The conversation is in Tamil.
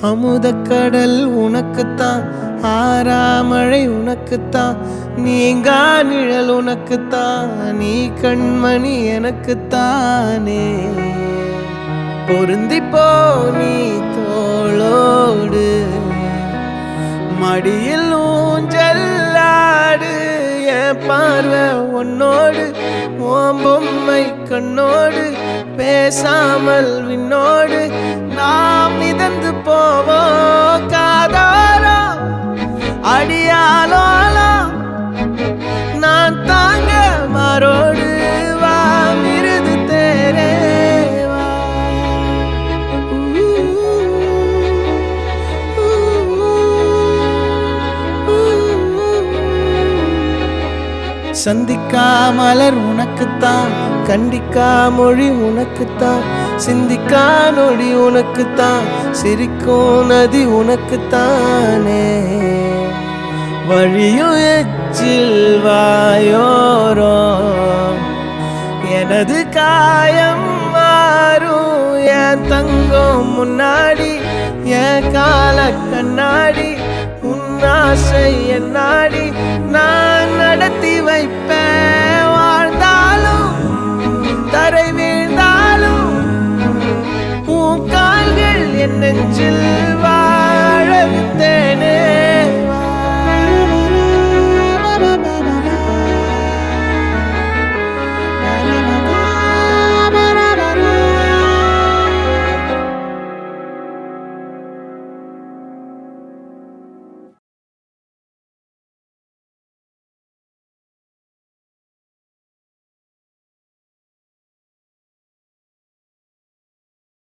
அமுதக்கடல் உனக்குத்தான், ஆறாமழை உனக்குத்தான், நீங்கா நிழல் உனக்குத்தான், நீ கண்மணி எனக்குத்தானே. பொருந்திப்போ நீ தோளோடு, மடியில் ஊஞ்சல்லாடு, என் பார்வை உன்னோடு, ஓம் பொம்மை கண்ணோடு, பேசாமல் விண்ணோடு நாம் மிதந்து போவோம் காதாரோ அடியாலோலோ. நான் தாங்க மாறோடு வா மிருது தேரேவா. சந்திக்கா மலர் உனக்குத்தான், கண்டிக்கா மொழி உனக்குத்தான், சிந்திக்கா நொடி உனக்குத்தான், சிரிக்கும் நதி உனக்குத்தானே. வழியும் எச்சில் வாயோரோ எனது காயம் மாறும், என் தங்கம் முன்னாடி என் கால கண்ணாடி, உன் ஆசை என் நாடி நான் நடத்தி வைப்பேன். வாழ்ந்தாலும் தரை வீழ்ந்தாலும் உன் கால்கள் என் நெஞ்சில்